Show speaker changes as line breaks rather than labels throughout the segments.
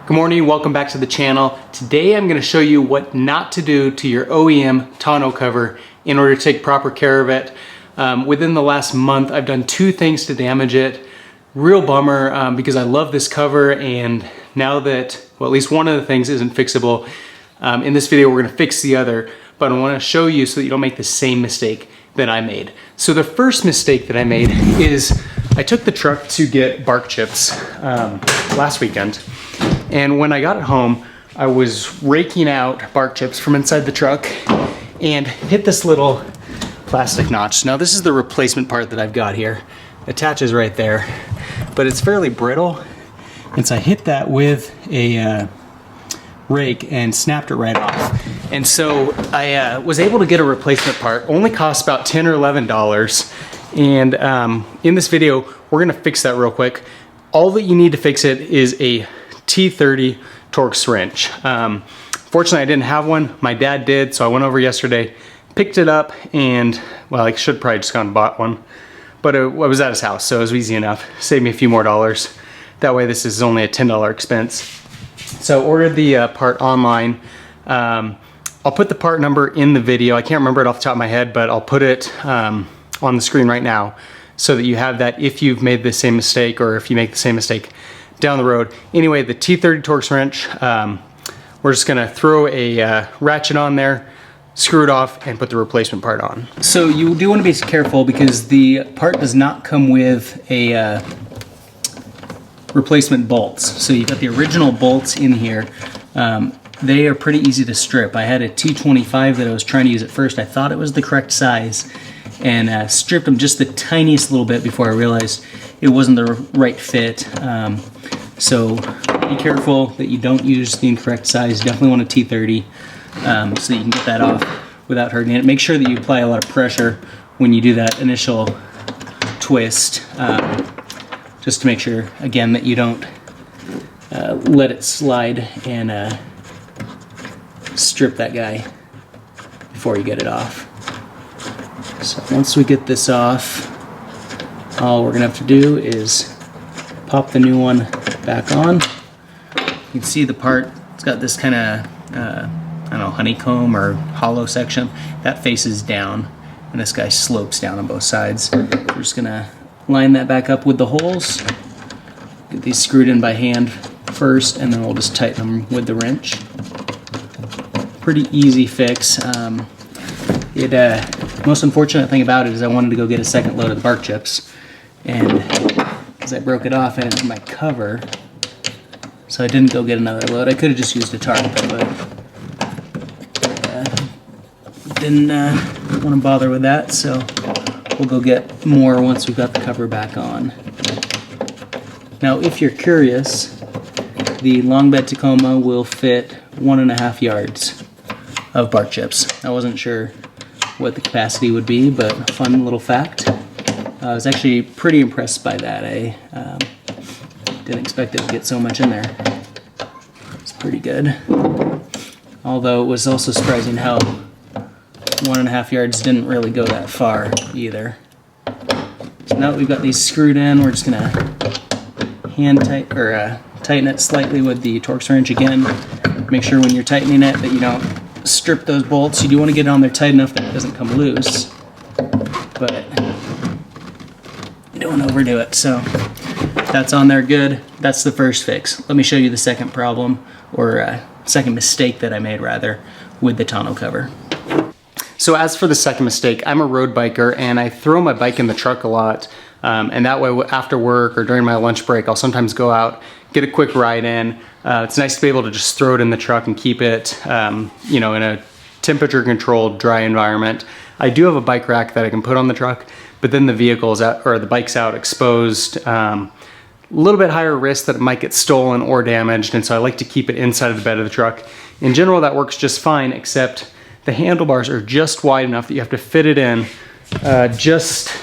Good morning, welcome back to the channel. Today I'm going to show you what not to do to your OEM tonneau cover in order to take proper care of it. Within the last month I've done two things to damage it. Real bummer because I love this cover, and now that, well, at least one of the things isn't fixable, in this video we're going to fix the other, but I want to show you so that you don't make the same mistake that I made. So the first mistake that I made is I took the truck to get bark chips last weekend. And when I got it home, I was raking out bark chips from inside the truck and hit this little plastic notch. Now this is the replacement part that I've got here. It attaches right there, but it's fairly brittle. And so I hit that with a rake and snapped it right off. And so I was able to get a replacement part. Only costs about $10 or $11. And in this video, we're gonna fix that real quick. All that you need to fix it is a T30 Torx wrench. Fortunately, I didn't have one. My dad did, so I went over yesterday, picked it up, and, well, I should probably just gone and bought one. But I was at his house, so it was easy enough. Saved me a few more dollars. That way, this is only a $10 expense. So I ordered the part online. I'll put the part number in the video. I can't remember it off the top of my head, but I'll put it on the screen right now so that you have that if you've made the same mistake or if you make the same mistake down the road. Anyway, the T30 Torx wrench, we're just gonna throw a ratchet on there, screw it off, and put the replacement part on. So you do want to be careful because the part does not come with a replacement bolts. So you've got the original bolts in here. They are pretty easy to strip. I had a T25 that I was trying to use at first. I thought it was the correct size and stripped them just the tiniest little bit before I realized it wasn't the right fit. So be careful that you don't use the incorrect size. Definitely want a T30 so that you can get that off without hurting it. Make sure that you apply a lot of pressure when you do that initial twist, just to make sure, again, that you don't let it slide and strip that guy before you get it off. So once we get this off, all we're gonna have to do is pop the new one back on. You can see the part, it's got this kind of, I don't know, honeycomb or hollow section. That faces down, and this guy slopes down on both sides. We're just gonna line that back up with the holes. Get these screwed in by hand first, and then we'll just tighten them with the wrench. Pretty easy fix. Most unfortunate thing about it is I wanted to go get a second load of the bark chips, and as I broke it off, I had it in my cover, so I didn't go get another load. I could have just used a tarp, but didn't want to bother with that, so we'll go get more once we've got the cover back on. Now, if you're curious, the long bed Tacoma will fit 1.5 yards of bark chips. I wasn't sure what the capacity would be, but a fun little fact. I was actually pretty impressed by that. I didn't expect it to get so much in there. It's pretty good. Although it was also surprising how 1.5 yards didn't really go that far either. So now that we've got these screwed in, we're just gonna tighten it slightly with the Torx wrench again. Make sure when you're tightening it that you don't strip those bolts. You do want to get it on there tight enough that it doesn't come loose, but you don't want to overdo it. So that's on there good. That's the first fix. Let me show you the second problem, or second mistake that I made rather, with the tonneau cover. So as for the second mistake, I'm a road biker and I throw my bike in the truck a lot. And that way after work or during my lunch break, I'll sometimes go out, get a quick ride in. It's nice to be able to just throw it in the truck and keep it, you know, in a temperature controlled, dry environment. I do have a bike rack that I can put on the truck, but then the vehicle's out, or the bike's out exposed. A little bit higher risk that it might get stolen or damaged, and so I like to keep it inside of the bed of the truck. In general, that works just fine, except the handlebars are just wide enough that you have to fit it in just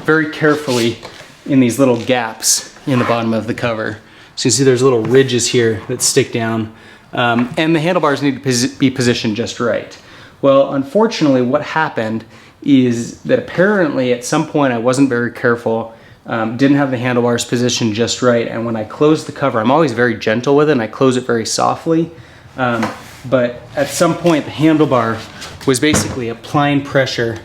very carefully in these little gaps in the bottom of the cover. So you see there's little ridges here that stick down, and the handlebars need to be positioned just right. Well, unfortunately, what happened is that apparently at some point I wasn't very careful didn't have the handlebars positioned just right, and when I close the cover, I'm always very gentle with it and I close it very softly. But at some point the handlebar was basically applying pressure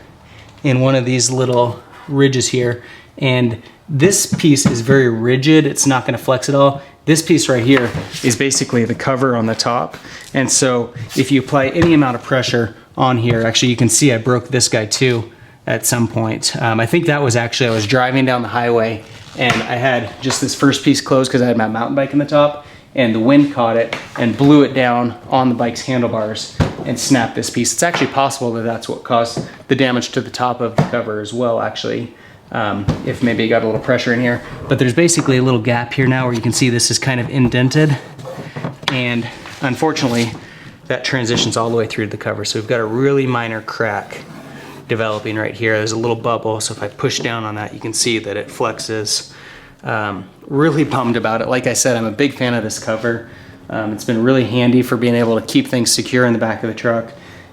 in one of these little ridges here, and this piece is very rigid, it's not going to flex at all. This piece right here is basically the cover on the top, and so if you apply any amount of pressure on here, actually you can see I broke this guy too at some point. I think that was actually, I was driving down the highway and I had just this first piece closed because I had my mountain bike in the top, and the wind caught it and blew it down on the bike's handlebars and snapped this piece. It's actually possible that that's what caused the damage to the top of the cover as well, actually. If maybe you got a little pressure in here. But there's basically a little gap here now where you can see this is kind of indented, and unfortunately that transitions all the way through to the cover. So we've got a really minor crack developing right here. There's a little bubble, so if I push down on that you can see that it flexes. Really bummed about it. Like I said, I'm a big fan of this cover. It's been really handy for being able to keep things secure in the back of the truck.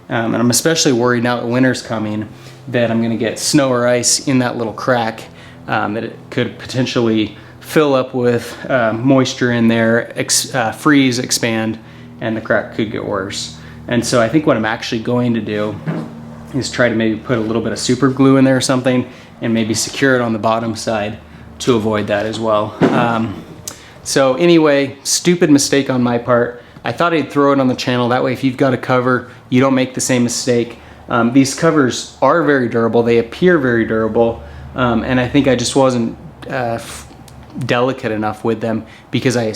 And I'm especially worried now that winter's coming that I'm gonna get snow or ice in that little crack, that it could potentially fill up with moisture in there, freeze, expand, and the crack could get worse. And so I think what I'm actually going to do is try to maybe put a little bit of super glue in there or something and maybe secure it on the bottom side to avoid that as well. So anyway, stupid mistake on my part. I thought I'd throw it on the channel, that way if you've got a cover, you don't make the same mistake. These covers are very durable, they appear very durable, and I think I just wasn't delicate enough with them because I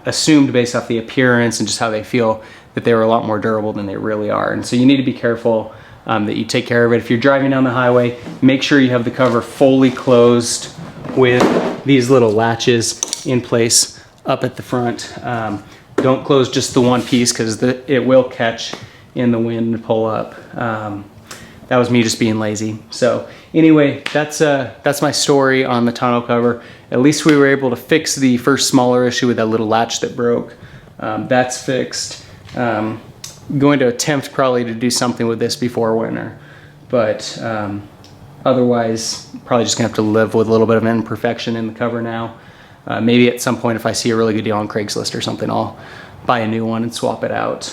assumed based off the appearance and just how they feel that they were a lot more durable than they really are. And so you need to be careful that you take care of it. If you're driving down the highway, make sure you have the cover fully closed with these little latches in place up at the front. Don't close just the one piece because it will catch in the wind and pull up. That was me just being lazy. So anyway, that's my story on the tonneau cover. At least we were able to fix the first smaller issue with that little latch that broke. That's fixed. Going to attempt probably to do something with this before winter, but otherwise probably just gonna have to live with a little bit of imperfection in the cover now. Maybe at some point if I see a really good deal on Craigslist or something, I'll buy a new one and swap it out.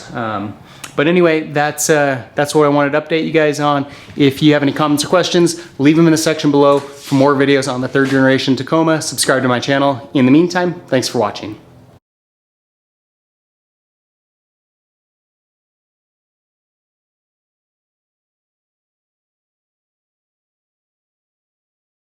But anyway, that's what I wanted to update you guys on. If you have any comments or questions, leave them in the section below. For more videos on the 3rd generation Tacoma, subscribe to my channel. In the meantime, thanks for watching.